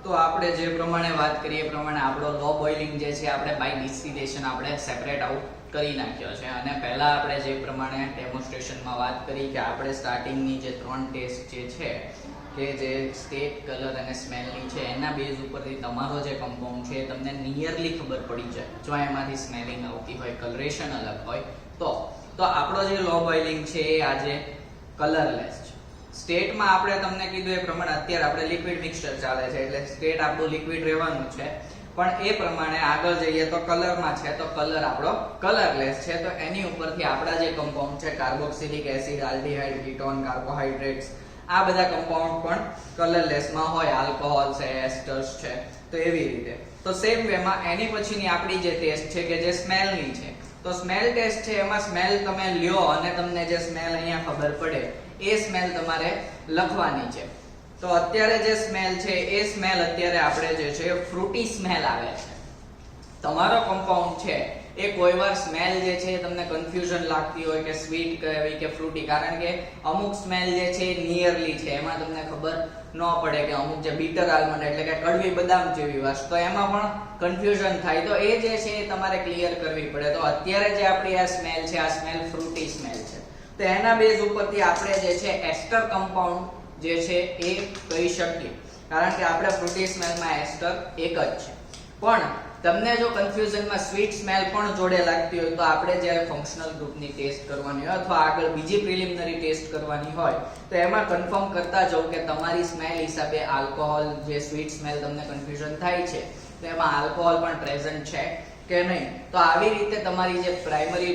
તો આપણે જે પ્રમાણે વાત કરીએ એ પ્રમાણે આપણો લો બોઇલિંગ જે છે આપણે બાય ડિસ્ટિલેશન આપણે સેપરેટ આઉટ કરી નાખ્યો છે. અને પહેલા આપણે જે પ્રમાણે ડેમોન્સ્ટ્રેશનમાં વાત કરી કે આપણે સ્ટાર્ટિંગની જે 3 ટેસ્ટ જે છે કે જે સ્ટેટ, કલર અને સ્મેલની છે એના બેઝ ઉપરથી તમારો જે કમ્પાઉન્ડ છે તમને નિયરલી ખબર પડી જાય. જો એમાંથી સ્મેલિંગ આવતી હોય, કલરેશન અલગ હોય તો આપણો જે લો બોઇલિંગ છે એ આજે કલરલેસ છે. સ્ટેટમાં આપણે તમને કીધું એ પ્રમાણે અત્યારે આપણે લિક્વિડ મિક્સચર ચાલે છે એટલે સ્ટેટ આપણું લિક્વિડ રહેવાનું છે, પણ એ પ્રમાણે આગળ જઈએ તો કલરમાં છે તો કલર આપણો કલરલેસ છે. તો એની ઉપરથી આપણા જે કમ્પાઉન્ડ છે carboxylic acid, aldehyde, ketone, carbohydrates આ બધા કમ્પાઉન્ડ પણ કલરલેસમાં હોય. આલ્કોહોલ છે, એસ્ટર્સ છે, તો એવી રીતે. તો સેમ વેમાં એની પછીની આપણી જે ટેસ્ટ છે કે જે સ્મેલની છે, તો સ્મેલ ટેસ્ટ છે એમાં સ્મેલ તમે લ્યો અને તમને જે સ્મેલ અહીંયા ખબર પડે એ સ્મેલ તમારે લખવાની છે. તો અત્યારે જે સ્મેલ છે એ સ્મેલ અત્યારે આપણે જે છે ફ્રૂટી સ્મેલ આવે છે. તમારો કમ્પાઉન્ડ છે એ કોઈવાર સ્મેલ જે છે તમને કન્ફ્યુઝન લાગતી હોય કે સ્વીટ કહેવી કે ફ્રૂટી, કારણ કે અમુક સ્મેલ જે છે નિયરલી છે, એમાં તમને ખબર ન પડે કે અમુક જે બીટર આલમંડ એટલે કે કડવી બદામ જેવી વસ્તુ, તો એમાં પણ કન્ફ્યુઝન થાય. તો એ જે છે એ તમારે ક્લિયર કરવી પડે. તો અત્યારે જે આપણી આ સ્મેલ છે આ સ્મેલ ફ્રૂટી સ્મેલ છે. તો એના બેઝ ઉપરથી આપણે જે છે એસ્ટર કમ્પાઉન્ડ જે છે એ કહી શકીએ, કારણ કે આપણે ફ્રૂટી સ્મેલમાં એસ્ટર એક જ છે. પણ તમને જો કન્ફ્યુઝનમાં સ્વીટ સ્મેલ પણ જોડે લાગતી હોય તો આપણે જ્યારે ફંક્શનલ ગ્રુપની ટેસ્ટ કરવાની હોય અથવા આગળ બીજી પ્રિલિમિનરી ટેસ્ટ કરવાની હોય તો એમાં કન્ફર્મ કરતા જાવ કે તમારી સ્મેલ હિસાબે આલ્કોહોલ, જે સ્વીટ સ્મેલ તમને કન્ફ્યુઝન થાય છે તો એમાં આલ્કોહોલ પણ પ્રેઝન્ટ છે કે નહીં. તો આવી રીતે તમારી જે પ્રાઇમરી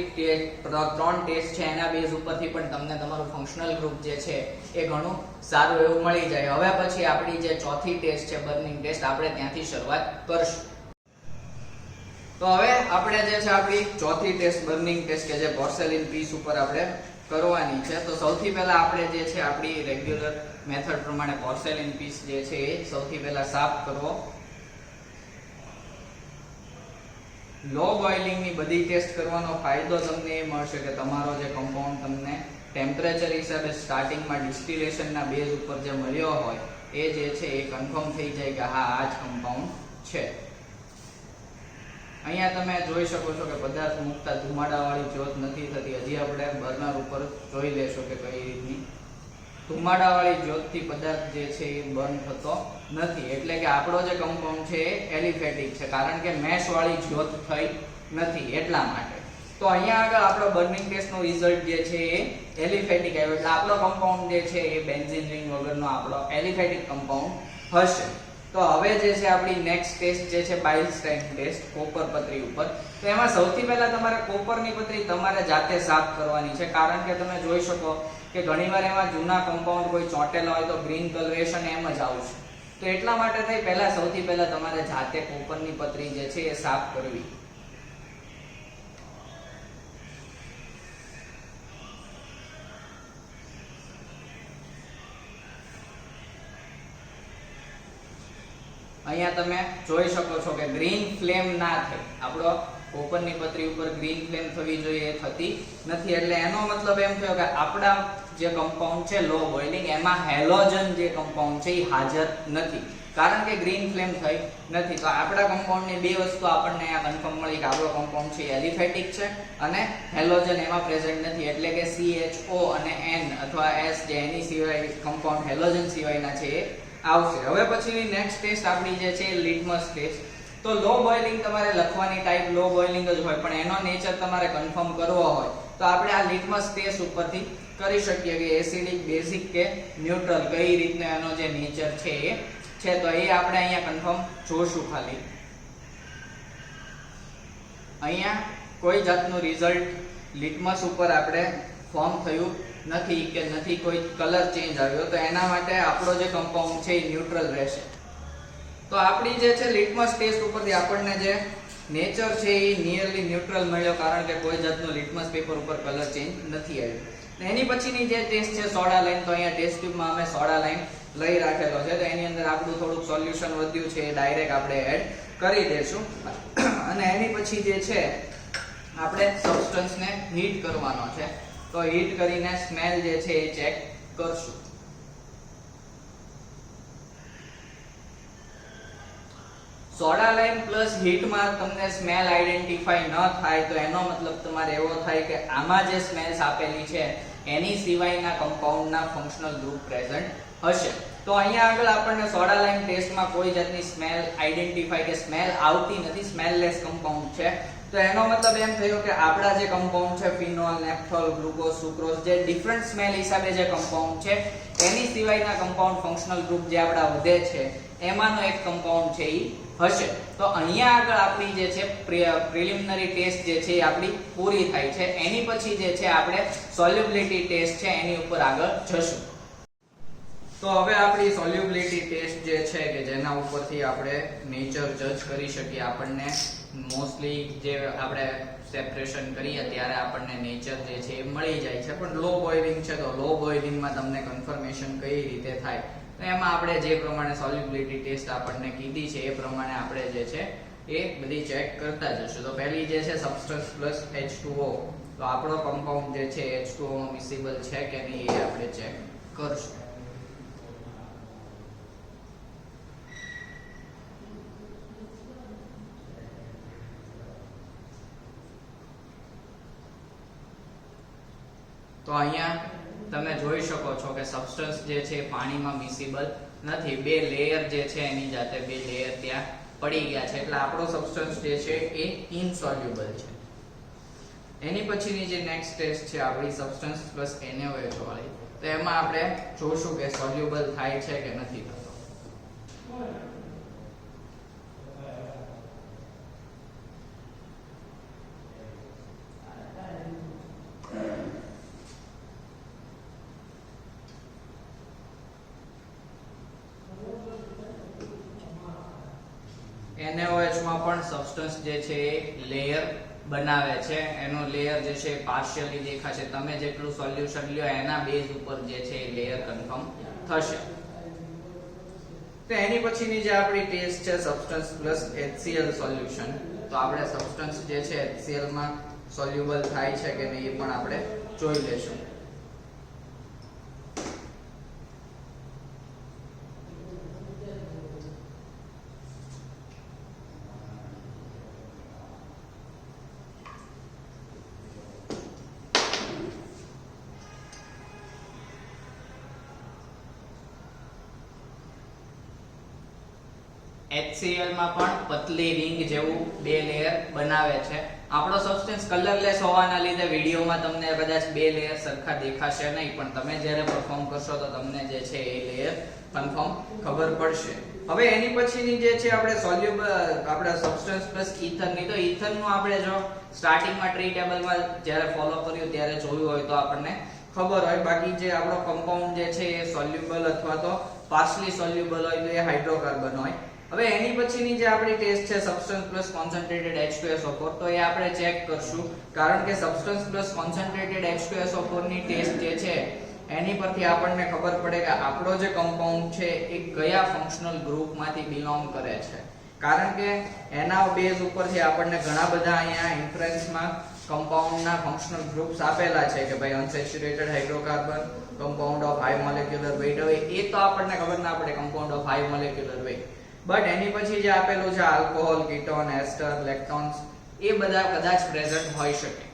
3 ટેસ્ટ છે એના બેઝ ઉપરથી પણ તમને તમારું ફંક્શનલ ગ્રુપ જે છે એ ઘણું સારું એવું મળી જાય. હવે પછી આપણી જે ચોથી ટેસ્ટ છે બર્નિંગ ટેસ્ટ, આપણે ત્યાંથી શરૂઆત કરશું. તો હવે આપણે જે છે આપણી ચોથી ટેસ્ટ બર્નિંગ ટેસ્ટ કે જે પોર્સેલિન પીસ ઉપર આપણે કરવાની છે. તો સૌથી પહેલા આપણે જે છે આપણી રેગ્યુલર મેથડ પ્રમાણે પોર્સેલિન પીસ જે છે એ સૌથી પહેલા સાફ કરવો. લો બોઇલિંગ ની બધી ટેસ્ટ કરવાનો ફાયદો તમને એ મળશે કે તમારો જે કમ્પાઉન્ડ તમને ટેમ્પરેચર હિસાબે સ્ટાર્ટિંગમાં ડિસ્ટિલેશનના બેઝ ઉપર જે મળ્યો હોય એ જે છે એ કન્ફર્મ થઈ જાય કે હા આ જ કમ્પાઉન્ડ છે. અહીંયા તમે જોઈ શકો છો કે પદાર્થ મુકતા ધુમાડાવાળી જ્યોત નથી થતી. હજી આપણે બર્નર ઉપર જોઈ લેશું કે કઈ રીતની ધુમાડાવાળી જ્યોતથી પદાર્થ જે છે એ બર્ન થતો નથી. એટલે કે આપણો જે કમ્પાઉન્ડ છે એ એલિફેટિક છે, કારણ કે મેશ વાળી જ્યોત થઈ નથી એટલા માટે. તો અહીંયા આગળ આપણો બર્નિંગ ટેસ્ટનો રિઝલ્ટ જે છે એ એલિફેટિક આવ્યો, એટલે આપણો કમ્પાઉન્ડ જે છે એ બેન્ઝીન રિંગ વગરનો આપણો એલિફેટિક કમ્પાઉન્ડ હશે. તો હવે જે છે આપણી નેક્સ્ટ ટેસ્ટ જે છે બાઇલસ્ટાઇન ટેસ્ટ કોપર પતરી ઉપર. તો એમાં સૌથી પહેલા તમારે કોપરની પતરી તમારે જાતે સાફ કરવાની છે, કારણ કે તમે જોઈ શકો કે ઘણીવાર એમાં જૂના કમ્પાઉન્ડ કોઈ ચોંટેલા હોય તો ગ્રીન કલરેશન એમ જ આવશે. તો એટલા માટે થઈ પહેલા સૌથી પહેલા તમારે જાતે કોપરની પતરી જે છે એ સાફ કરવી. અહીંયા તમે જોઈ શકો છો કે ગ્રીન ફ્લેમ ના થાય. આપણો કોપરની પતરી ઉપર ગ્રીન ફ્લેમ થવી જોઈએ, એ થતી નથી. એટલે એનો મતલબ એમ થયો કે આપણા જે કમ્પાઉન્ડ છે લો બોઇલિંગ એમાં હેલોજન જે કમ્પાઉન્ડ છે એ હાજર નથી, કારણ કે ગ્રીન ફ્લેમ થઈ નથી. તો આપણા કમ્પાઉન્ડની બે વસ્તુ આપણને અહીંયા કન્ફર્મ મળી કે આપણો કમ્પાઉન્ડ છે એલિફેટિક છે અને હેલોજન એમાં પ્રેઝન્ટ નથી. એટલે કે CHO અને N અથવા S જે એની સિવાય કમ્પાઉન્ડ હેલોજન સિવાયના છે એ આવશે. હવે પછીની નેક્સ્ટ ટેસ્ટ આપણી જે છે લિટમસ ટેસ્ટ. તો લો બોઇલિંગ તમારે લખવાની ટાઈપ લો બોઇલિંગ જ હોય, પણ એનો નેચર તમારે કન્ફર્મ કરવો હોય તો આપણે આ લિટમસ ટેસ્ટ ઉપરથી કરી શકીએ કે એસિડિક, બેઝિક કે ન્યુટ્રલ કઈ રીતના એનો જે નેચર છે એ છે. તો એ આપણે અહીંયા કન્ફર્મ જોશું. ખાલી અહીંયા કોઈ જાતનું રિઝલ્ટ લિટમસ ઉપર આપણે ફોર્મ થયું નથી કે નથી કોઈ કલર ચેન્જ આવ્યો, તો એના માટે આપણો જે કમ્પાઉન્ડ છે એ ન્યુટ્રલ રહેશે. તો આપણી જે છે લિટમસ ટેસ્ટ ઉપરથી આપણને જે નેચર છે એ નિયરલી ન્યુટ્રલ મળ્યો, કારણ કે કોઈ જાતનું લિટમસ પેપર ઉપર કલર ચેન્જ નથી આવ્યો. એની પછીની જે ટેસ્ટ છે સોડા લાઈન. તો અહીંયા ટેસ્ટ ટ્યુબમાં અમે સોડા લાઈન લઈ રાખેલો છે, તો એની અંદર આપણું થોડુંક સોલ્યુશન વધ્યું છે એ ડાયરેક્ટ આપણે એડ કરી દઈશું. અને એની પછી જે છે આપણે સબસ્ટન્સને હીટ કરવાનો છે. તો હીટ કરીને સ્મેલ જે છે એ ચેક કરશું. સોડા લાઈમ પ્લસ હીટમાં તમને સ્મેલ આઈડેન્ટિફાઈ ન થાય તો એનો મતલબ તમારે એવો થાય કે આમાં જે સ્મેલ્સ આપેલી છે એની સિવાયના કમ્પાઉન્ડના ફંક્શનલ ગ્રુપ પ્રેઝન્ટ હશે. તો અહીંયા આગળ આપણને સોડા લાઈમ ટેસ્ટમાં કોઈ જાતની સ્મેલ આઈડેન્ટિફાઈ કે સ્મેલ આવતી નથી, સ્મેલલેસ કમ્પાઉન્ડ છે. તો એનો મતલબ એમ થયો કે આપણા જે કમ્પાઉન્ડ છે ફિનોલ, નેપ્થોલ, ગ્લુકોઝ, સુક્રોઝ, જે ડિફરન્ટ સ્મેલ હિસાબે જે કમ્પાઉન્ડ છે એની સિવાયના કમ્પાઉન્ડ ફંક્શનલ ગ્રુપ જે આપણા વધે છે એમાંનો એક કમ્પાઉન્ડ છે ઈ હશે. તો અહીંયા આગળ આપણી જે છે પ્રિલિમિનરી ટેસ્ટ જે છે એ આપણી પૂરી થાય છે. એની પછી જે છે આપણે સોલ્યુબિલિટી ટેસ્ટ છે એની ઉપર આગળ જશું. તો હવે આપણી સોલ્યુબિલિટી ટેસ્ટ જે છે કે જેના ઉપરથી આપણે નેચર જજ કરી શકીએ, આપણને મોસ્ટલી જે આપણે સેપરેશન કરીએ ત્યારે આપણને નેચર જે છે એ મળી જાય છે. પણ લો બોઇલિંગ છે તો લો બોઇલિંગમાં તમને કન્ફર્મેશન કઈ રીતે થાય તો એમાં આપણે જે પ્રમાણે સોલ્યુબિલિટી ટેસ્ટ આપણને કીધી છે એ પ્રમાણે આપણે જે છે એ બધી ચેક કરતા જશું. તો પહેલી જે છે સબસ્ટન્સ પ્લસ H2O, તો આપણો કમ્પાઉન્ડ જે છે H2O માં મિસિબલ છે કે નહીં એ આપણે ચેક કરશું. તો અહીંયા તમે જોઈ શકો છો કે સબસ્ટન્સ જે છે પાણીમાં મિસિબલ નથી. બે લેયર જે છે એની જાતે બે લેયર ત્યાં પડી ગયા છે એટલે આપણો સબસ્ટન્સ જે છે એ ઇનસોલ્યુબલ છે. એની પછીની જે નેક્સ્ટ ટેસ્ટ છે આપણી સબસ્ટન્સ પ્લસ NaOH વાળી, તો એમાં આપણે જોશું કે સોલ્યુબલ થાય છે કે નથી થતો. NaOH માં પણ સબસ્ટન્સ જે છે એ લેયર બનાવે છે. એનો લેયર જે છે પાર્શિયલી દેખાશે. તમે જેટલું સોલ્યુશન લ્યો એના બેઝ ઉપર જે છે એ લેયર કન્ફર્મ થશે. તો એની પછીની જે આપણી ટેસ્ટ છે સબસ્ટન્સ પ્લસ HCl સોલ્યુશન, તો આપણે સબસ્ટન્સ જે છે HCl માં સોલ્યુબલ થાય છે કે નહીં એ પણ આપણે જોઈ લેશું. HCl માં પણ પતલી રિંગ જેવું બે લેયર બનાવે છે. આપણો સબસ્ટન્સ કલરલેસ હોવાના લીધે વિડીયોમાં તમને કદાચ બે લેયર સરખા દેખાશે નહીં, પણ તમે જ્યારે પરફોર્મ કરશો તો તમને જે છે એ લેયર કન્ફર્મ ખબર પડશે. હવે એની પછીની જે છે આપણે સોલ્યુબલ આપણા સબસ્ટન્સ પ્લસ ઇથરની, તો ઇથરનું આપણે જો સ્ટાર્ટિંગમાં ટ્રી ટેબલમાં જ્યારે ફોલો કર્યું ત્યારે જોયું હોય તો આપણને ખબર હોય. બાકી જે આપણો કમ્પાઉન્ડ જે છે એ સોલ્યુબલ અથવા તો પાર્શિયલી સોલ્યુબલ હોય તો એ હાઇડ્રોકાર્બન હોય. હવે એની પછીની જે આપણી ટેસ્ટ છે સબસ્ટન્સ પ્લસ કોન્સન્ટ્રેટેડ H2SO4, તો એ આપણે ચેક કરશું. કારણ કે સબસ્ટન્સ પ્લસ કોન્સન્ટ્રેટેડ H2SO4 ની ટેસ્ટ જે છે એની પરથી આપણને ખબર પડે કે આપણો જે કમ્પાઉન્ડ છે એ કયા ફંક્શનલ ગ્રુપમાંથી બિલોંગ કરે છે. કારણ કે એના બેઝ ઉપરથી આપણને ઘણા બધા અહીંયા ઇન્ફરન્સમાં કમ્પાઉન્ડના ફંક્શનલ ગ્રુપ્સ આપેલા છે કે ભાઈ unsaturated hydrocarbon, compound of high molecular weight. હવે એ તો આપણને ખબર ના પડે compound of high molecular weight, but એની પછી જે આપેલું છે આલ્કોહોલ, કીટોન, એસ્ટર, લેક્ટોન્સ, એ બધા કદાચ પ્રેઝન્ટ હોઈ શકે.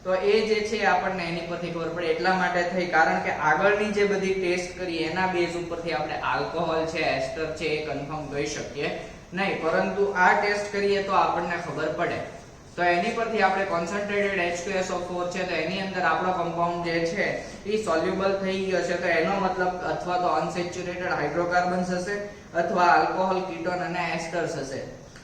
તો એ જે છે આપણને એની પરથી ખબર પડે. એટલા માટે થઈ કારણ કે આગળની જે બધી ટેસ્ટ કરી એના બેઝ ઉપરથી આપણે આલ્કોહોલ છે, એસ્ટર છે એ કન્ફર્મ કહી શકીએ નહીં, પરંતુ આ ટેસ્ટ કરીએ તો આપણને ખબર પડે. તો એની પરથી આપણે કોન્સન્ટ્રેટેડ H2SO4 છે તો એની અંદર આપણો કમ્પાઉન્ડ જે છે એ સોલ્યુબલ થઈ ગયો છે. તો એનો મતલબ અથવા તો અનસેચ્યુરેટેડ હાઇડ્રોકાર્બન્સ હશે અથવા આલ્કોહોલ, કીટોન અને એસ્ટર્સ હશે.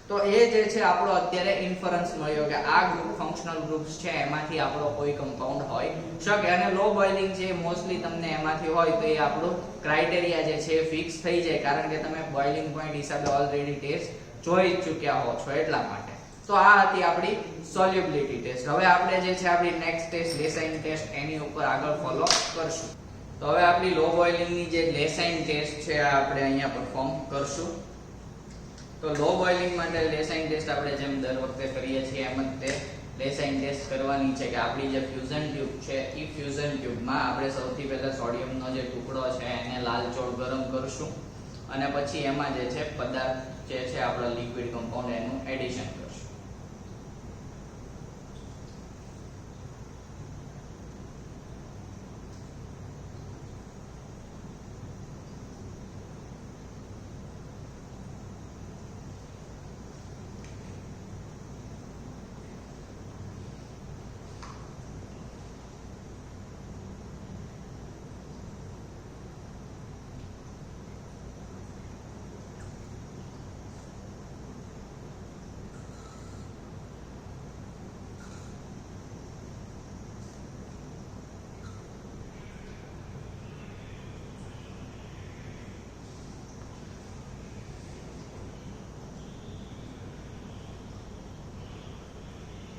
તો એ જે છે આપણો અત્યારે ઇન્ફરન્સ મળ્યો કે આ ગ્રુપ ફંક્શનલ ગ્રુપ્સ છે એમાંથી આપણો કોઈ કમ્પાઉન્ડ હોય શકે. અને લો બોઇલિંગ છે મોસ્ટલી તમને એમાંથી હોય તો એ આપણું ક્રાઇટેરિયા જે છે ફિક્સ થઈ જાય, કારણ કે તમે બોઇલિંગ પોઈન્ટ હિસાબે ઓલરેડી ટેસ્ટ જોઈ ચૂક્યા હો છો એટલા માટે. તો આ હતી આપણી સોલ્યુબિલિટી ટેસ્ટ. હવે આપણે જે છે આપણી નેક્સ્ટ ટેસ્ટ લેસાઇન ટેસ્ટ એની ઉપર આગળ ફોલો કરશું. તો હવે આપણી લો બોઇલિંગ ની જે લેસાઇન ટેસ્ટ છે આપણે અહીંયા પરફોર્મ કરશું. તો લો બોઇલિંગ માટે લેસાઇન ટેસ્ટ આપણે જેમ દર વખતે કરીએ છીએ એમ જ તે લેસાઇન ટેસ્ટ કરવાની છે કે આપણી જે ફ્યુઝન ટ્યુબ છે એ ફ્યુઝન ટ્યુબમાં આપણે સૌથી પહેલા સોડિયમનો જે ટુકડો છે એને લાલચોળ ગરમ કરશું. અને પછી એમાં જે છે પદાર્થ જે છે આપણો લિક્વિડ કમ્પાઉન્ડ એનું એડિશન કરશું.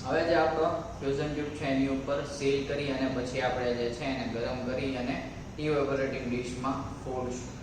હવે જે આપણો ફ્યુઝન ટ્યુબ છે એની ઉપર સીલ કરી અને પછી આપણે જે છે એને ગરમ કરી અને ઇવેપોરેટિંગ ડીશમાં ફોડશું.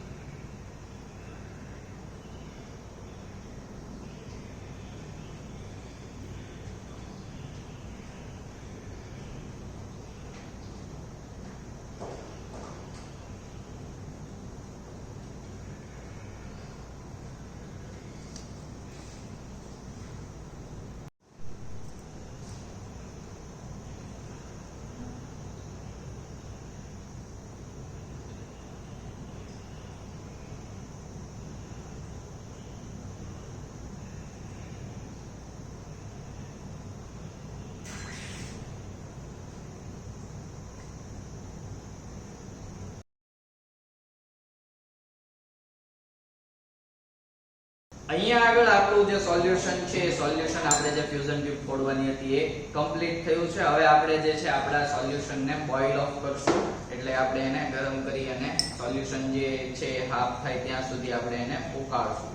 અહીંયા આગળ આપણું જે સોલ્યુશન છે એ સોલ્યુશન આપણે જે ફ્યુઝન ટ્યુબ ફોડવાની હતી એ કમ્પ્લીટ થયું છે. હવે આપણે જે છે આપણા સોલ્યુશનને બોઇલ ઓફ કરશું, એટલે આપણે એને ગરમ કરી અને સોલ્યુશન જે છે હાફ થાય ત્યાં સુધી આપણે એને ઉકાળશું.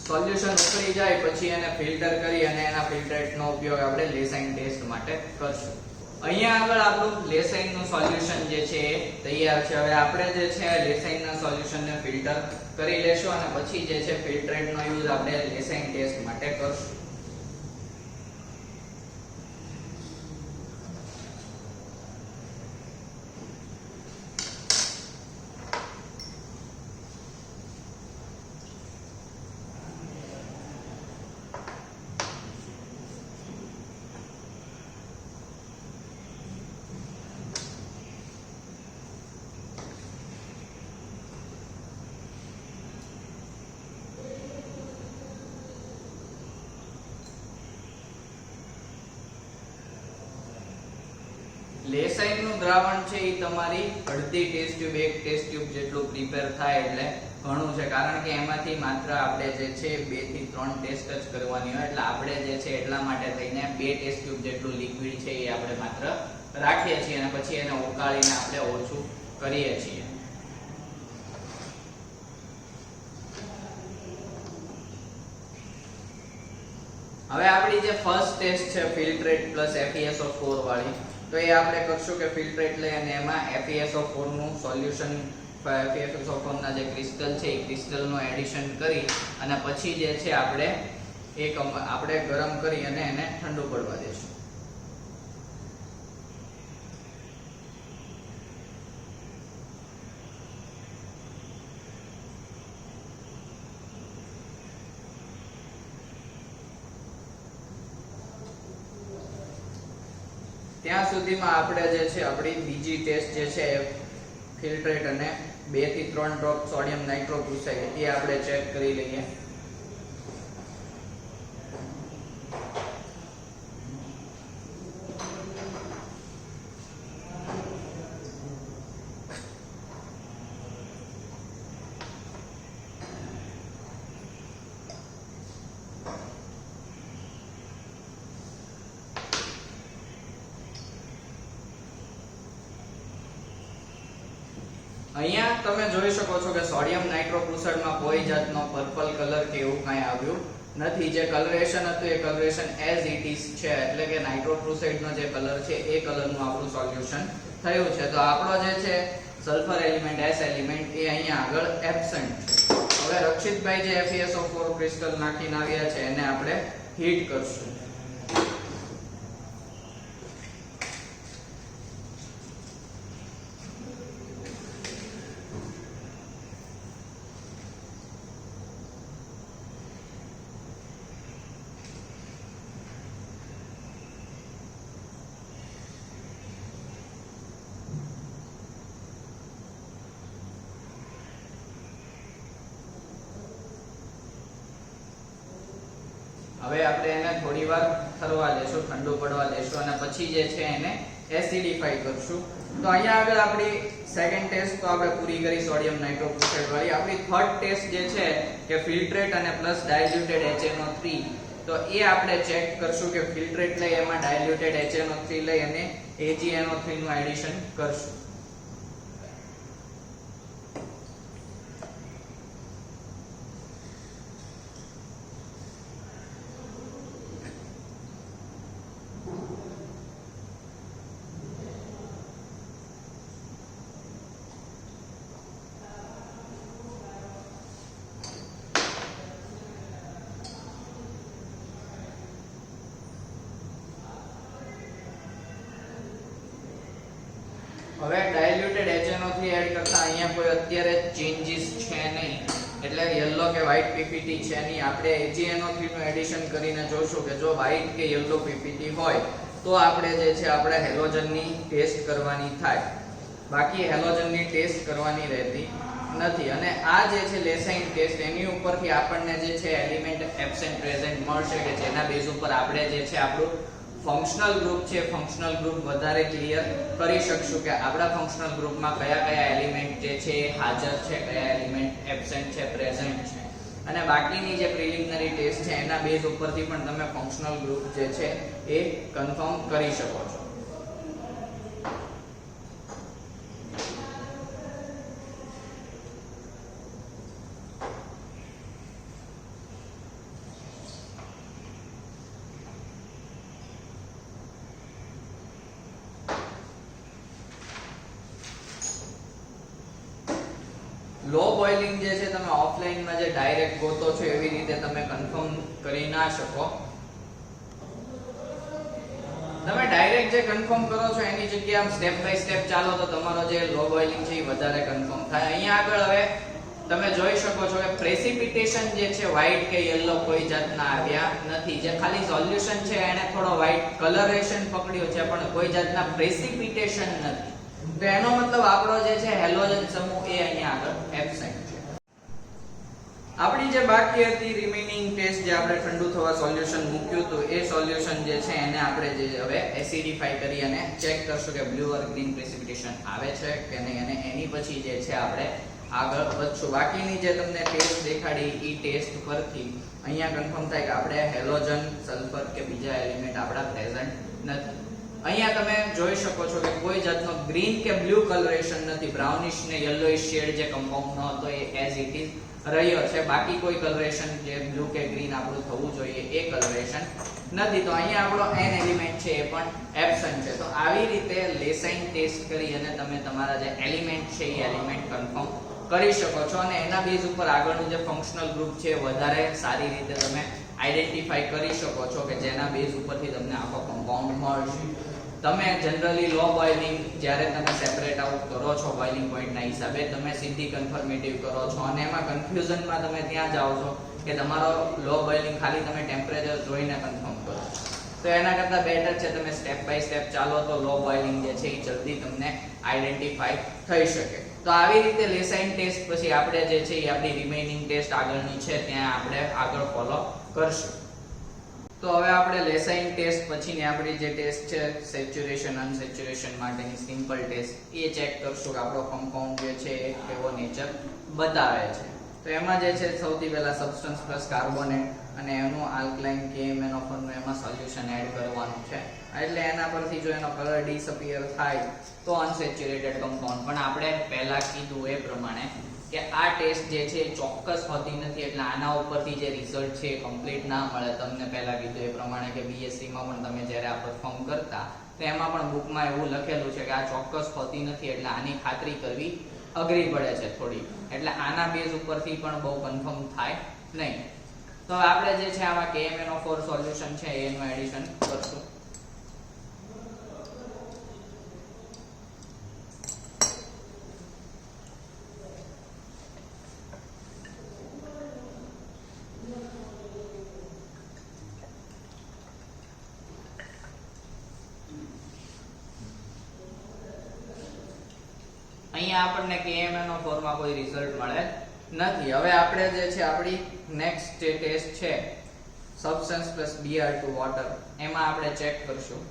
સોલ્યુશન ઉકળી જાય પછી એને ફિલ્ટર કરી અને એના ફિલ્ટરેટનો ઉપયોગ આપણે લેસાઇન ટેસ્ટ માટે કરશું. અહીંયા આગળ આપણું લેસાઇનનું સોલ્યુશન જે છે એ તૈયાર છે. હવે આપણે જે છે લેસાઇનના સોલ્યુશનને ફિલ્ટર કરી લેશું અને પછી જે છે ફિલ્ટરેટનો યુઝ આપણે લેસાઇન ટેસ્ટ માટે કરશું. લેસાઇનનું દ્રાવણ છે એ તમારી અડધી ટેસ્ટ ટ્યુબ, એક ટેસ્ટ ટ્યુબ જેટલું પ્રિપેર થાય એટલે ઘણું છે, કારણ કે એમાંથી માત્ર આપણે જે છે 2 થી 3 ટેસ્ટ જ કરવાની હોય, એટલે આપણે જે છે એટલા માટે થઈને 2 ટેસ્ટ ટ્યુબ જેટલું લિક્વિડ છે એ આપણે માત્ર રાખીએ છીએ અને પછી એને ઉકાળીને આપણે ઓછું કરીએ છીએ. હવે આપણી જે ફર્સ્ટ ટેસ્ટ છે ફિલ્ટ્રેટ પ્લસ FeSO4 વાળી, તો એ આપણે કરશું કે ફિલ્ટ્રેટ લઈ અને એમાં FeSO4 નું સોલ્યુશન, FeSO4 ના જે ક્રિસ્ટલ છે એ ક્રિસ્ટલનું એડિશન કરી અને પછી જે છે આપણે ગરમ કરી અને એને ઠંડુ પડવા દેશું. ત્યાં સુધીમાં આપણે જે છે આપણી બીજી ટેસ્ટ જે છે ફિલ્ટ્રેટ અને 2 થી 3 ડ્રોપ સોડિયમ નાઇટ્રોક્લોરાઇડ એ આપણે ચેક કરી લઈએ. અહીંયા તમે જોઈ શકો છો કે સોડિયમ નાઇટ્રોક્લોરાઇડમાં કોઈ જાતનો પર્પલ કલર કે એવું કાંઈ આવ્યું નથી. જે કલરેશન હતું એ કલરેશન એઝ ઇટ ઇઝ છે, એટલે કે નાઇટ્રોક્લોરાઇડનો જે કલર છે એ કલરનું આપણું સોલ્યુશન થયું છે. તો આપણો જે છે સલ્ફર એલિમેન્ટ, એસ એલિમેન્ટ એ અહીંયા આગળ એબ્સન્ટ છે. હવે રક્ષિતભાઈ જે FeSO4 ક્રિસ્ટલ નાખીને આવ્યા છે એને આપણે હીટ કરશું. હવે આપણે એને થોડીવાર ઠરવા દેશું, ઠંડુ પડવા દેશું અને પછી જે છે એને એસિડિફાઈ કરશું. તો અહીંયા આગળ આપણી સેકન્ડ ટેસ્ટ તો આપણે પૂરી કરી સોડિયમ નાઇટ્રોક્લોરાઇડ વાળી. આપણી થર્ડ ટેસ્ટ જે છે કે ફિલ્ટ્રેટ અને પ્લસ ડાયલ્યુટેડ HNO3, તો એ આપણે ચેક કરશું કે ફિલ્ટ્રેટ લઈ એમાં ડાયલ્યુટેડ HNO3 લઈ અને AgNO3 નું એડિશન કરશું. હવે ડાયલ્યુટેડ HNO3 એડ કરતા અહીંયા કોઈ અત્યારે ચેન્જીસ છે નહીં, એટલે યલો કે વ્હાઇટ પીપીટી છે નહીં. આપણે AgNO3 નું એડિશન કરીને જોશું કે જો વ્હાઇટ કે યલો પીપીટી હોય તો આપણે જે છે આપણે હેલોજનની ટેસ્ટ કરવાની થાય, બાકી હેલોજનની ટેસ્ટ કરવાની રહેતી નથી. અને આ જે છે લેસાઇન ટેસ્ટ, એની ઉપરથી આપણને જે છે એલિમેન્ટ એબ્સેન્ટ પ્રેઝન્ટ મળશે કે જેના બેઝ ઉપર આપણે જે છે આપણું ફંક્શનલ ગ્રુપ છે, ફંક્શનલ ગ્રુપ વધારે ક્લિયર કરી શકશું કે આપણા ફંક્શનલ ગ્રુપમાં કયા કયા એલિમેન્ટ જે છે હાજર છે, કયા એલિમેન્ટ એબ્સેન્ટ છે, પ્રેઝન્ટ છે. અને બાકીની જે પ્રિલિમિનરી ટેસ્ટ છે એના બેઝ ઉપરથી પણ તમે ફંક્શનલ ગ્રુપ જે છે એ કન્ફર્મ કરી શકો છો. લો બોઇલિંગ જે છે તમે ઓફલાઈનમાં જે ડાયરેક્ટ ગોતો છો એવી રીતે તમે કન્ફર્મ કરી ના શકો. તમે ડાયરેક્ટ જે કન્ફર્મ કરો છો એની જગ્યાએ આમ સ્ટેપ બાય સ્ટેપ ચાલો તો તમારો જે લો બોઇલિંગ છે એ વધારે કન્ફર્મ થાય. અહીંયા આગળ હવે તમે જોઈ શકો છો કે પ્રેસિપિટેશન જે છે વ્હાઇટ કે યલો કોઈ જાતના આવ્યા નથી. જે ખાલી સોલ્યુશન છે એને થોડો વ્હાઇટ કલરેશન પકડ્યો છે પણ કોઈ જાતના પ્રેસિપિટેશન નથી. તો એનો મતલબ આપણો જે છે હેલોજન સમૂહ એ અહીંયા આગળ એબ્સેન્ટ છે. આપણી જે બાકી હતી રિમેઇનિંગ ટેસ્ટ જે આપણે ઠંડુ થવા સોલ્યુશન મૂક્યું હતું એ સોલ્યુશન જે છે એને આપણે જે હવે એસિડિફાઈ કરી અને ચેક કરશું કે બ્લુ ઓર ગ્રીન પ્રેસિપિટેશન આવે છે કે નહીં, અને એની પછી જે છે આપણે આગળ વધશું. બાકીની જે તમને ટેસ્ટ દેખાડી ઈ ટેસ્ટ પરથી અહીંયા કન્ફર્મ થાય કે આપણે હેલોજન, સલ્ફર કે બીજા એલિમેન્ટ આપણા પ્રેઝન્ટ નથી. અહીંયા તમે જોઈ શકો છો કે કોઈ જાતનો ગ્રીન કે બ્લુ કલરેશન નથી. બ્રાઉનિશ ને યલોઇશ શેડ જે કમ્પાઉન્ડ નો હતો એ એઝ ઇટ ઇઝ રહ્યો છે. બાકી કોઈ કલરેશન જે બ્લુ કે ગ્રીન આપણું થવું જોઈએ એ કલરેશન નથી. તો અહીંયા આપણો n એલિમેન્ટ છે એ પણ એબ્સન્ટ છે. તો આવી રીતે લેસાઇન ટેસ્ટ કરી અને તમે તમારા જે એલિમેન્ટ છે એ એલિમેન્ટ કન્ફર્મ કરી શકો છો અને એના બેઝ ઉપર આગળનું જે ફંક્શનલ ગ્રુપ છે વધારે સારી રીતે તમે આઈડેન્ટિફાઈ કરી શકો છો કે જેના બેઝ ઉપરથી તમને આખો કમ્પાઉન્ડ મળશે. તમે જનરલી લો બોઇલિંગ જ્યારે તમે સેપરેટ આઉટ કરો છો બોઇલિંગ પોઈન્ટના હિસાબે તમે સીધી કન્ફર્મેટિવ કરો છો અને એમાં કન્ફ્યુઝનમાં તમે ત્યાં જાઓ છો કે તમારો લો બોઇલિંગ ખાલી તમે ટેમ્પરેચર જોઈને કન્ફર્મ કરો. તો એના કરતાં બેટર છે તમે સ્ટેપ બાય સ્ટેપ ચાલો તો લો બોઇલિંગ જે છે એ જલ્દી તમને આઈડેન્ટિફાઈ થઈ શકે. તો આવી રીતે લેસાઇન ટેસ્ટ પછી આપણે જે છે એ આપણી રિમેઇનિંગ ટેસ્ટ આગળની છે ત્યાં આપણે આગળ ફોલો કરશું. તો હવે આપણે લેસાઇન ટેસ્ટ પછીની આપણી જે ટેસ્ટ છે સેચ્યુરેશન અનસેચ્યુરેશન માટેની સિમ્પલ ટેસ્ટ એ ચેક કરશું કે આપણો કમ્પાઉન્ડ જે છે એ કેવો નેચર બતાવે છે. તો એમાં જે છે સૌથી પહેલા સબસ્ટન્સ પ્લસ કાર્બોનેટ અને એનું આલ્કલાઇન KMnO4 નું એમાં સોલ્યુશન એડ કરવાનું છે. એટલે એના પરથી જો એનો કલર ડિસઅપિયર થાય તો અનસેચ્યુરેટેડ કમ્પાઉન્ડ. પણ આપણે પહેલા કીધું એ પ્રમાણે કે આ ટેસ્ટ જે છે ચોક્કસ હોતી નથી, એટલે આના ઉપરથી જે રિઝલ્ટ છે એ કમ્પ્લીટ ના મળે. તમને પહેલા કીધું એ પ્રમાણે કે BSc માં પણ તમે જ્યારે આ પરફોર્મ કરતા તો એમાં પણ બુકમાં એવું લખેલું છે કે આ ચોક્કસ હોતી નથી, એટલે આની ખાતરી કરવી અઘરી પડે છે થોડી. એટલે આના બેઝ ઉપરથી પણ બહુ કન્ફર્મ થાય નહીં. તો આપણે જે છે આમાં KMnO4 સોલ્યુશન છે એનું એડિશન કરશું. અહીંયા આપણને KMnO4 માં કોઈ રિઝલ્ટ મળે નથી. હવે આપણે જે છે આપણી નેક્સ્ટ જે ટેસ્ટ છે સબસ્ટન્સ પ્લસ Br2 વોટર, એમાં આપણે ચેક કરશું.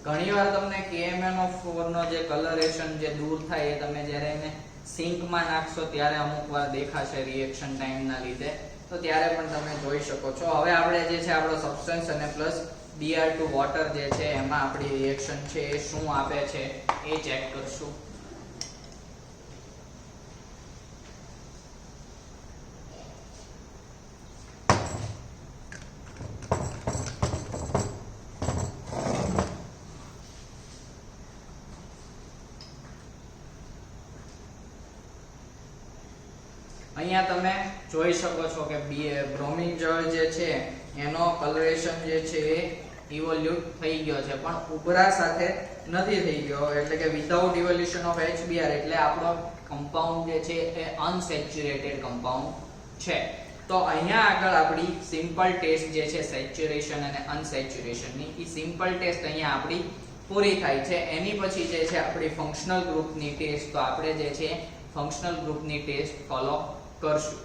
ઘણીવાર તમને KMnO4 નો જે કલરેશન જે દૂર થાય એ તમે જ્યારે એને સિંકમાં નાખશો ત્યારે અમુક વાર દેખાશે રિએક્શન ટાઈમના લીધે, તો ત્યારે પણ તમે જોઈ શકો છો. હવે આપણે જે છે આપણો સબસ્ટન્સ અને પ્લસ Br2 વોટર જે છે એમાં આપણી રિએક્શન છે એ શું આપે છે એ ચેક કરશું. અહીંયા તમે જોઈ શકો છો કે બ્રોમિન જળ જે છે એનો કલરેશન જે છે એ ઇવોલ્યુટ થઈ ગયો છે, પણ ઉભરા સાથે નથી થઈ ગયો, એટલે કે વિધાઉટ ઇવોલ્યુશન ઓફ HBr, એટલે આપણો કમ્પાઉન્ડ જે છે એ અનસેચ્યુરેટેડ કમ્પાઉન્ડ છે. તો અહીંયા આગળ આપણી સિમ્પલ ટેસ્ટ જે છે સેચ્યુરેશન અને અનસેચ્યુરેશનની, એ સિમ્પલ ટેસ્ટ અહીંયા આપણી પૂરી થાય છે. એની પછી જે છે આપણી ફંક્શનલ ગ્રુપની ટેસ્ટ, તો આપણે જે છે ફંક્શનલ ગ્રુપની ટેસ્ટ ફોલો કરશું.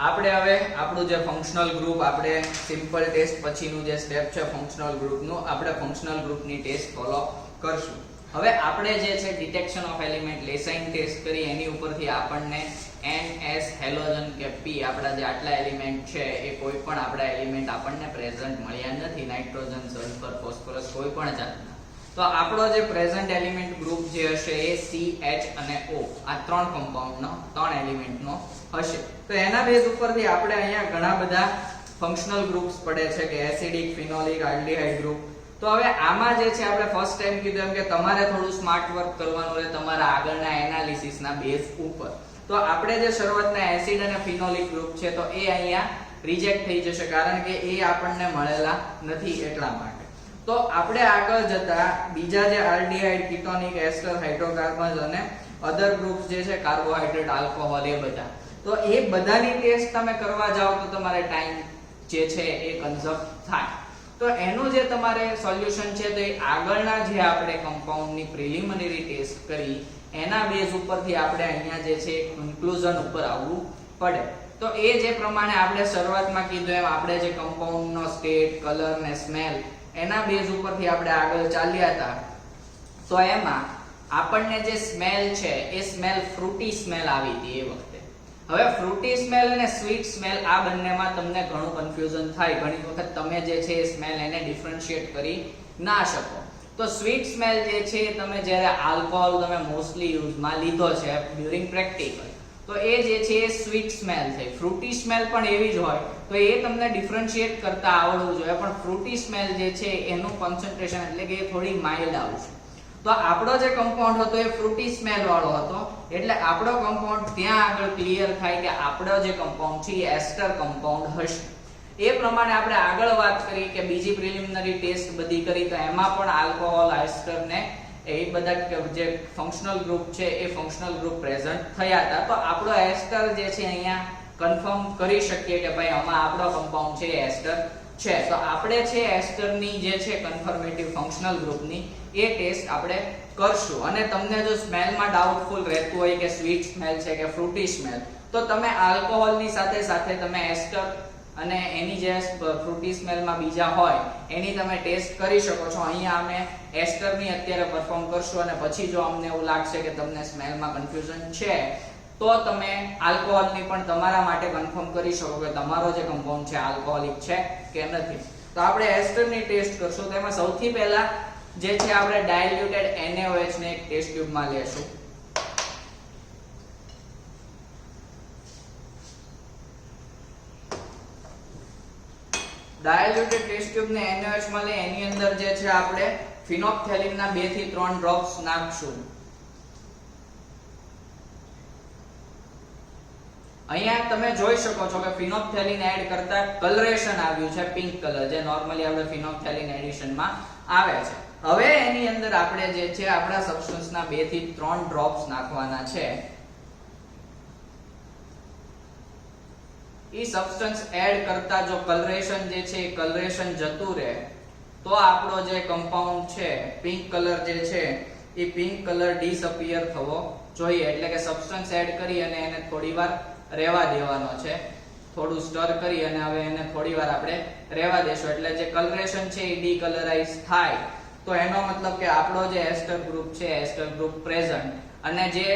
આપણે હવે આપણું જે ફંક્શનલ ગ્રુપ, આપણે સિમ્પલ ટેસ્ટ પછીનું જે સ્ટેપ છે ફંક્શનલ ગ્રુપનું, આપણે ફંક્શનલ ગ્રુપની ટેસ્ટ ફોલો કરશું. હવે આપણે જે છે ડિટેક્શન ઓફ એલિમેન્ટ લેસાઇન ટેસ્ટ કરી, એની ઉપરથી આપણને NS હેલોજન કે P, આપણા જે આટલા એલિમેન્ટ છે એ કોઈ પણ આપણા એલિમેન્ટ આપણને પ્રેઝન્ટ મળ્યા નથી, નાઇટ્રોજન, સલ્ફર, ફોસ્ફરસ કોઈ પણ જાતના. તો આપણો જે પ્રેઝન્ટ એલિમેન્ટ ગ્રુપ જે હશે એ CH અને O, આ ત્રણ કમ્પાઉન્ડનો, ત્રણ એલિમેન્ટનો હશે. તો એના બેઝ ઉપરથી આપણે અહીંયા ઘણા બધા ફંક્શનલ ગ્રુપ્સ પડે છે કે એસિડિક, ફિનોલિક, આલ્ડીહાઇડ ગ્રુપ. તો હવે આમાં જે છે આપણે ફર્સ્ટ ટાઈમ કીધું એમ કે તમારે થોડું સ્માર્ટ વર્ક કરવાનું રહે તમારા આગળના એનાલિસિસના બેઝ ઉપર. તો આપણે જે શરૂઆતના એસિડ અને ફિનોલિક ગ્રુપ છે તો એ અહીંયા રિજેક્ટ થઈ જશે, કારણ કે એ આપણને મળેલા નથી એટલા માટે. તો આપણે આગળ જતા બીજા જે આલ્ડીહાઇડ, કીટોનિક, એસ્ટર, હાઇડ્રોકાર્બન્સ અને અધર ગ્રુપ્સ જે છે કાર્બોહાઈડ્રેટ, આલ્કોહોલ, એ બધા, તો એ બધાની ટેસ્ટ તમે કરવા જાઓ તો તમારે ટાઈમ જે છે એ કન્ઝર્વ થાય. તો એનું જે તમારે સોલ્યુશન છે તો એ આગળના જે આપણે કમ્પાઉન્ડની પ્રિલિમિનરી ટેસ્ટ કરી એના બેઝ ઉપરથી આપણે અહીંયા જે છે કન્ક્લુઝન ઉપર આવવું પડે. તો એ જે પ્રમાણે આપણે શરૂઆતમાં કીધું એમ આપણે જે કમ્પાઉન્ડનો સ્ટેટ, કલર ને સ્મેલ, એના બેઝ ઉપરથી આપણે આગળ ચાલ્યા હતા. તો એમાં આપણને જે સ્મેલ છે એ સ્મેલ ફ્રૂટી સ્મેલ આવી હતી એ વખતે. હવે ફ્રૂટી સ્મેલ અને સ્વીટ સ્મેલ આ બંનેમાં તમને ઘણું કન્ફ્યુઝન થાય. ઘણી વખત તમે જે છે એ સ્મેલ એને ડિફરન્શિએટ કરી ના શકો. તો સ્વીટ સ્મેલ જે છે તમે જ્યારે આલ્કોહોલ તમે મોસ્ટલી યુઝમાં લીધો છે ડ્યુરિંગ પ્રેક્ટિકલ, તો એ જે છે એ સ્વીટ સ્મેલ થઈ. ફ્રૂટી સ્મેલ પણ એવી જ હોય, તો એ તમને ડિફરન્શિએટ કરતા આવડવું જોઈએ. પણ ફ્રૂટી સ્મેલ જે છે એનું કોન્સન્ટ્રેશન એટલે કે એ થોડી માઇલ્ડ આવશે. તો આપણો જે કમ્પાઉન્ડ હતો એ ફ્રૂટી સ્મેલ વાળો હતો, એટલે આપણો કમ્પાઉન્ડ ત્યાં આગળ ક્લિયર થાય કે આપણો જે કમ્પાઉન્ડ છે એ એસ્ટર કમ્પાઉન્ડ હશે. એ પ્રમાણે આપણે આગળ વાત કરી કે બીજી પ્રિલિમિનરી ટેસ્ટ બધી કરી, તો એમાં પણ આલ્કોહોલ, એસ્ટર ને એ બધા જે ફંક્શનલ ગ્રુપ છે એ ફંક્શનલ ગ્રુપ પ્રેઝન્ટ થયા હતા. તો આપણો એસ્ટર જે છે અહીંયા કન્ફર્મ કરી શકીએ કે ભાઈ આમાં આપણો કમ્પાઉન્ડ છે એસ્ટર છે. તો આપણે છે એસ્ટરની જે છે કન્ફર્મેટિવ ફંક્શનલ ગ્રુપની એ ટેસ્ટ આપણે કરશું. અને તમને જો સ્મેલમાં ડાઉટફુલ રહેતું હોય કે સ્વીટ સ્મેલ છે કે ફ્રૂટી સ્મેલ, તો તમે આલ્કોહોલની સાથે સાથે તમે એસ્ટર અને એની જે ફ્રૂટી સ્મેલમાં બીજા હોય એની તમે ટેસ્ટ કરી શકો છો. અહીંયા અમે એસ્ટરની અત્યારે પરફોર્મ કરશું અને પછી જો અમને એવું લાગશે કે તમને સ્મેલમાં કન્ફ્યુઝન છે તો તમે આલ્કોહોલની પણ તમારા માટે કન્ફર્મ કરી શકો કે તમારો જે કમ્પાઉન્ડ છે આલ્કોહોલિક છે કે નથી. તો આપણે એસ્ટરની ટેસ્ટ કરશું. તેમાં સૌથી પહેલા જે છે આપણે ડાયલ્યુટેડ NaOH ને એક ટેસ્ટ ટ્યુબમાં લેશું. ડાયલ્યુટેડ ટેસ્ટ ટ્યુબ ને NaOH માં લે, એની અંદર જે છે આપણે ફિનોપ્થેલિન ના 2 થી 3 ડ્રોપ્સ નાખશું. અહીંયા તમે જોઈ શકો છો કે ફિનોપ્થેલિન એડ કરતા કલરેશન આવ્યું છે પિંક કલર, જે નોર્મલી આપણે ફિનોપ્થેલિન એડિશનમાં આવે છે. હવે એની અંદર આપણે જે છે આપણા સબસ્ટન્સના 2 થી 3 ડ્રોપ્સ નાખવાના છે. ઈ સબસ્ટન્સ એડ કરતા જો કલરેશન જે છે એ કલરેશન જતું રહે તો આપણો જે કમ્પાઉન્ડ છે પિંક કલર જે છે એ પિંક કલર ડિસઅપિયર થવો જોઈએ. એટલે કે સબસ્ટન્સ એડ કરી અને એને થોડીવાર રહેવા દેવાનો છે. થોડું સ્ટર કરી અને હવે એને થોડીવાર આપણે રહેવા દેશું. એટલે જે કલરેશન છે એ ડીકલરાઇઝ થાય. તો એનો મતલબ કે આપણો જે એસ્ટર ગ્રુપ છે, એસ્ટર ગ્રુપ પ્રેઝન્ટ. અને જે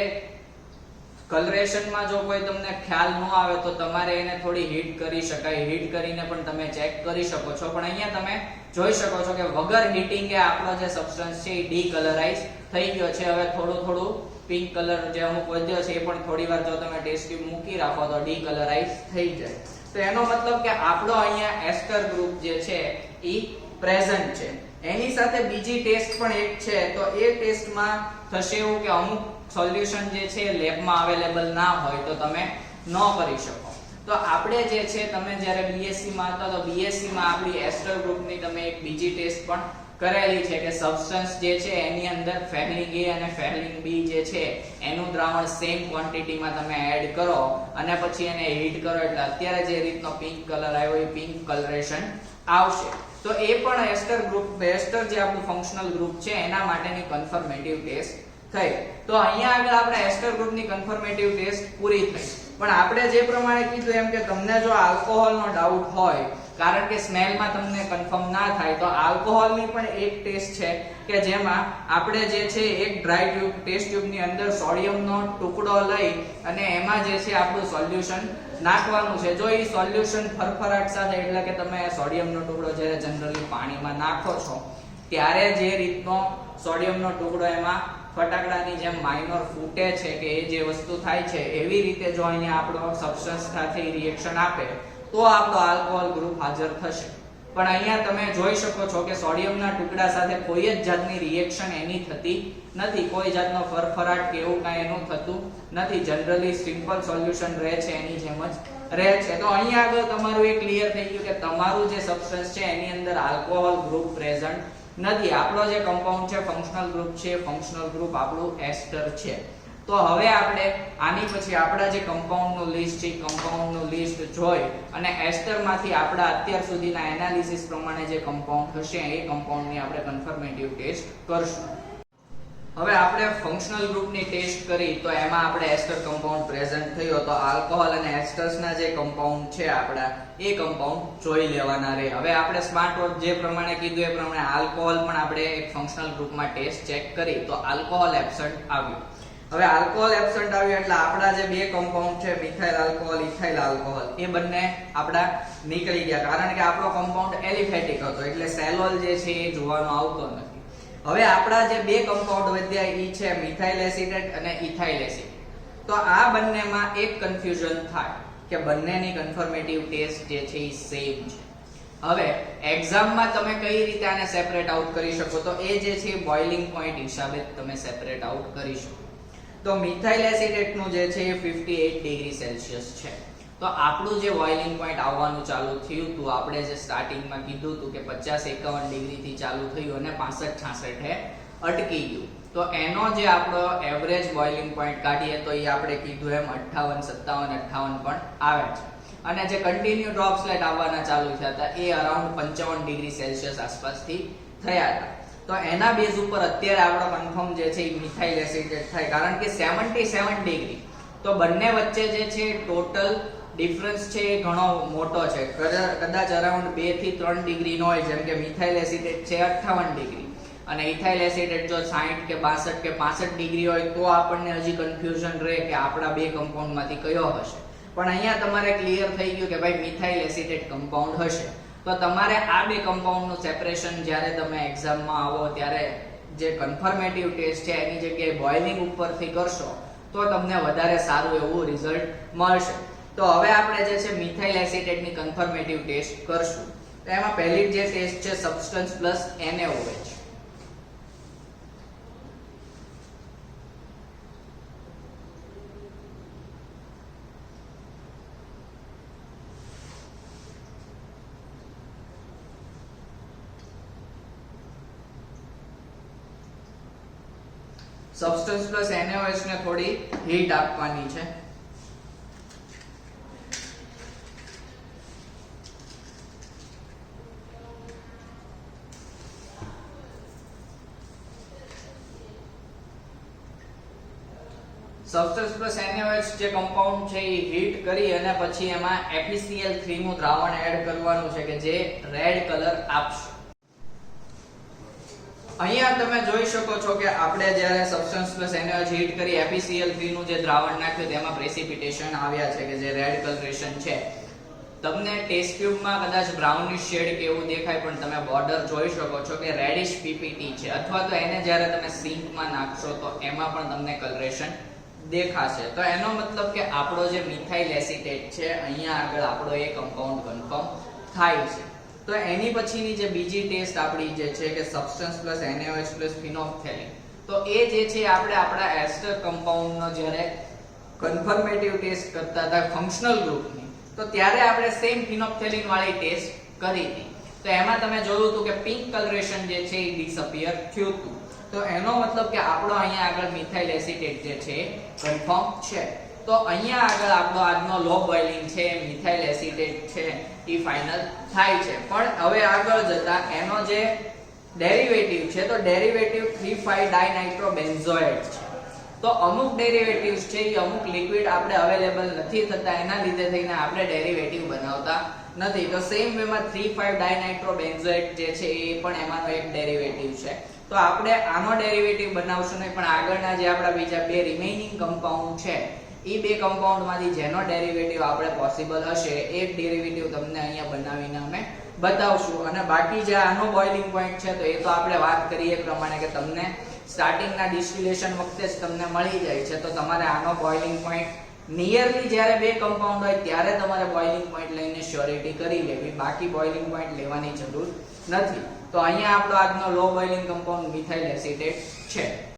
કલરેશનમાં જો કોઈ તમને ખ્યાલ ન આવે તો તમારે એને થોડી હીટ કરી શકાય. હીટ કરીને પણ તમે ચેક કરી શકો છો. પણ અહીંયા તમે જોઈ શકો છો કે વગર હીટિંગે આપણો જે સબસ્ટન્સ છે એ ડીકલરાઇઝ થઈ ગયો છે. હવે થોડું પિંક કલર જે અમુક વધ્યો છે એ પણ થોડીવાર જો તમે ટેસ્ટ ટ્યુબ મૂકી રાખો તો ડીકલરાઇઝ થઈ જાય. તો એનો મતલબ કે આપણો અહીંયા એસ્ટર ગ્રુપ જે છે એ પ્રેઝન્ટ છે. એની સાથે બીજી ટેસ્ટ પણ એક છે. તો એ ટેસ્ટમાં થશે એવું કે અમુક સોલ્યુશન જે છે લેબમાં અવેલેબલ ના હોય તો તમે ન કરી શકો. તો આપણે જે છે તમે જ્યારે બીએસસી માં હતા તો બીએસસી માં આપણી એસ્ટર ગ્રુપની તમે એક બીજી ટેસ્ટ પણ કરેલી છે કે સબસ્ટન્સ જે છે એની અંદર ફેહલિંગ A અને ફેહલિંગ B જે છે એનું દ્રાવણ સેમ ક્વોન્ટિટીમાં તમે એડ કરો અને પછી એને હીટ કરો એટલે અત્યારે જે રીતનો પિંક કલર આવ્યો એ પિંક કલરેશન આવશે. તો એ પણ એસ્ટર ગ્રુપ, એસ્ટર જે આપણું ફંક્શનલ ગ્રુપ છે એના માટેની કન્ફર્મેટિવ ટેસ્ટ થઈ. તો અહીંયા આગળ આપણે એસ્ટર ગ્રુપની કન્ફર્મેટિવ ટેસ્ટ પૂરી થઈ. પણ આપણે જે પ્રમાણે કીધું એમ કે તમને જો આલ્કોહોલનો ડાઉટ હોય, કારણ કે સ્મેલમાં તમને કન્ફર્મ ના થાય, તો આલ્કોહોલની પણ એક ટેસ્ટ છે કે જેમાં આપણે જે છે એક ડ્રાય ટ્યુબ, ટેસ્ટ ટ્યુબની અંદર સોડિયમનો ટુકડો લઈ અને એમાં જે છે આપણું સોલ્યુશન નાખવાનું છે. જો એ સોલ્યુશન ફરફરાટ સાથે, એટલે કે તમે સોડિયમનો ટુકડો જ્યારે જનરલી પાણીમાં નાખો છો ત્યારે જે રીતનો સોડિયમનો ટુકડો એમાં ફટાકડાની જેમ માઇનોર ફૂટે છે કે એ જે વસ્તુ થાય છે, એવી રીતે જો અહીંયા આપણો સબસ્ટન્સ સાથે રિએક્શન આપે તો આપણો આલ્કોહોલ ગ્રુપ હાજર થશે. પણ અહીંયા તમે જોઈ શકો છો કે સોડિયમના ટુકડા સાથે કોઈ જ જાતની રિએક્શન એની થતી નથી. કોઈ જાતનો ફરફરાટ કે એવું કાંઈ એનું થતું નથી. જનરલી સિમ્પલ સોલ્યુશન રહે છે એની જેમ જ રહે છે. તો અહીંયા આગળ તમારું એ ક્લિયર થઈ ગયું કે તમારું જે સબસ્ટન્સ છે એની અંદર આલ્કોહોલ ગ્રુપ પ્રેઝન્ટ નથી. આપણો જે કમ્પાઉન્ડ છે ફંક્શનલ ગ્રુપ છે, ફંક્શનલ ગ્રુપ આપણું એસ્ટર છે. તો હવે આપણે આની પછી આપણા જે કમ્પાઉન્ડનું લિસ્ટ છે, કમ્પાઉન્ડનું લિસ્ટ જોઈ અને એસ્ટરમાંથી આપણા અત્યાર સુધીના એનાલિસિસ પ્રમાણે જે કમ્પાઉન્ડ હશે એ કમ્પાઉન્ડની આપણે કન્ફર્મેટિવ ટેસ્ટ કરશું. હવે આપણે ફંક્શનલ ગ્રુપની ટેસ્ટ કરી તો એમાં આપણે એસ્ટર કમ્પાઉન્ડ પ્રેઝન્ટ થયો. તો આલ્કોહોલ અને એસ્ટર્સના જે કમ્પાઉન્ડ છે આપણા એ કમ્પાઉન્ડ જોઈ લેવાના રહે. હવે આપણે સ્માર્ટ વર્ક જે પ્રમાણે કીધું એ પ્રમાણે આલ્કોહોલ પણ આપણે એક ફંક્શનલ ગ્રુપમાં ટેસ્ટ ચેક કરી તો આલ્કોહોલ એબ્સન્ટ આવ્યું. હવે આલ્કોહોલ એબ્સન્ટ આવ્યું એટલે આપણા જે બે કમ્પાઉન્ડ છે મિથાઇલ આલ્કોહોલ, ઇથાઇલ આલ્કોહોલ, એ બંને આપણા નીકળી ગયા. કારણ કે આપણો કમ્પાઉન્ડ એલિફેટિક હતો એટલે સેલોલ જે છે એ જોવાનો આવતો નથી. હવે આપણા જે બે કમ્પાઉન્ડ વધ્યા ઈ છે મિથાઇલ એસિટેટ અને ઇથાઇલ એસિટેટ. તો આ બંનેમાં એક કન્ફ્યુઝન થાય કે બંનેની કન્ફર્મેટિવ ટેસ્ટ જે છે ઈ સેમ છે. હવે એક્ઝામમાં તમે કઈ રીતે આને સેપરેટ આઉટ કરી શકો? તો એ જે છે બોઇલિંગ પોઈન્ટ હિસાબે તમે સેપરેટ આઉટ કરી શકો. તો મિથાઇલ એસિટેટનું જે છે એ 58 ડિગ્રી સેલ્સિયસ છે. તો આપણું જે બોઇલિંગ પોઈન્ટ આવવાનું ચાલુ થયું હતું, આપણે જે સ્ટાર્ટિંગમાં કીધું હતું કે 50-51 ડિગ્રીથી ચાલુ થયું અને 65-66 અટકી ગયું. તો એનો જે આપણો એવરેજ બોઇલિંગ પોઈન્ટ કાઢીએ તો એ આપણે કીધું એમ 58, 57, 58 પણ આવે છે. અને જે કન્ટિન્યુ ડ્રોપ્સલેટ આવવાના ચાલુ થયા હતા એ અરાઉન્ડ 55 ડિગ્રી સેલ્સિયસ આસપાસથી થયા હતા. તો એના બેઝ ઉપર અત્યારે આપણો કન્ફર્મ જે છે એ મિથાઇલ એસિટેટ થાય. કારણ કે 77 ડિગ્રી, તો બંને વચ્ચે જે છે ટોટલ ડિફરન્સ છે એ ઘણો મોટો છે. કદાચ અરાઉન્ડ 2 થી 3 ડિગ્રી નો હોય. જેમ કે મિથાઇલ એસિટેટ છે 58 ડિગ્રી અને ઇથાઇલ એસિટેટ જો 60 કે 62 કે 65 ડિગ્રી હોય તો આપણને હજી કન્ફ્યુઝન રહે કે આપણા બે કમ્પાઉન્ડમાંથી કયો હશે. પણ અહીંયા તમારે ક્લિયર થઈ ગયું કે ભાઈ મિથાઇલ એસિટેટ કમ્પાઉન્ડ હશે. તો તમારે આ બે કમ્પાઉન્ડનું સેપરેશન જ્યારે તમે એક્ઝામમાં આવો ત્યારે જે કન્ફર્મેટિવ ટેસ્ટ છે એની જગ્યાએ બોઇલિંગ ઉપરથી કરશો તો તમને વધારે સારું એવું રિઝલ્ટ મળશે. તો હવે આપણે જે છે મિથાઇલ એસિટેટની કન્ફર્મેટિવ ટેસ્ટ કરશું. તો એમાં પહેલી જે ટેસ્ટ છે substance plus NaOH. Substance plus NaOH ને થોડી હીટ આપવાની છે. સબસ્ટન્સ પ્લસ NaOH જે કમ્પાઉન્ડ છે એ હીટ કરી અને પછી એમાં FeCl3 નું દ્રાવણ એડ કરવાનું છે કે જે રેડ કલર આપશે. અહીંયા તમે જોઈ શકો છો કે આપણે જ્યારે સબસ્ટન્સ પ્લસ NaOH હીટ કરી FeCl3 નું જે દ્રાવણ નાખ્યું તેમાં પ્રેસિપિટેશન આવ્યા છે કે જે રેડ કલરેશન છે. તમને ટેસ્ટ ટ્યુબમાં કદાચ બ્રાઉનિશ શેડ કે એવું દેખાય પણ તમે બોર્ડર જોઈ શકો છો કે રેડિશ PPT છે, અથવા તો એને જ્યારે તમે સિંકમાં નાખશો તો એમાં પણ તમને કલરેશન દેખાશે. તો એનો મતલબ કે આપણો જે મિથાઇલ એસિટેટ છે અહીંયા આગળ આપણો એ કમ્પાઉન્ડ કન્ફર્મ થાય છે. તો એની પછીની જે બીજી ટેસ્ટ આપણી જે છે કે સબસ્ટન્સ પ્લસ NaOH પ્લસ ફિનોલ્ફથેલિન, તો એ જે છે આપણે આપણા એસ્ટર કમ્પાઉન્ડનો જ્યારે કન્ફર્મેટિવ ટેસ્ટ કરતા હતા ફંક્શનલ ગ્રુપની, તો ત્યારે આપણે સેમ ફિનોલ્ફથેલિન વાળી ટેસ્ટ કરી હતી. તો એમાં તમે જોયું હતું કે પિંક કલરેશન જે છે એ ડિસઅપિયર થયું હતું. તો એનો મતલબ કે આપણો અહીંયા આગળ મિથાઇલ એસિટેટ જે છે કન્ફર્મ છે. તો અહીંયા આગળ આપણો આજનો લો બોઇલિંગ છે મિથાઇલ એસિટેટ છે એ ફાઇનલ થાય છે. પણ હવે આગળ જતા એનો જે ડેરિવેટિવ છે તો ડેરિવેટિવ 3,5-ડાયનાઇટ્રોબેન્ઝોએટ છે. તો અમુક ડેરિવેટિવ્સ છે એ અમુક લિક્વિડ આપણે અવેલેબલ નથી થતા, એના લીધે થઈને આપણે ડેરિવેટિવ બનાવતા નથી. તો સેમ વેમાં 3,5-ડાયનાઇટ્રોબેન્ઝોએટ જે છે એ પણ એમાંનો એક ડેરિવેટિવ છે. તો આપણે આનો ડેરિવેટિવ બનાવશું નહીં, પણ આગળના જે આપણા બીજા બે રિમેઇનિંગ કમ્પાઉન્ડ છે એ બે કમ્પાઉન્ડમાંથી જેનો ડેરિવેટિવ આપણે પોસિબલ હશે એ ડેરિવેટિવ તમને અહીંયા બનાવીને અમે બતાવશું. અને બાકી જે આનો બોઇલિંગ પોઈન્ટ છે તો એ તો આપણે વાત કરીએ પ્રમાણે કે તમને સ્ટાર્ટિંગના ડિસ્ટિલેશન વખતે જ તમને મળી જાય છે. તો તમારે આનો બોઇલિંગ પોઈન્ટ નિયરલી જ્યારે બે કમ્પાઉન્ડ હોય ત્યારે તમારે બોઇલિંગ પોઈન્ટ લઈને શ્યોરિટી કરી લેવી, બાકી બોઇલિંગ પોઈન્ટ લેવાની જરૂર નથી. તો અહીંયા આપણો આજનો લો બોઇલિંગ કમ્પાઉન્ડ મિથાઇલ એસિટેટ છે.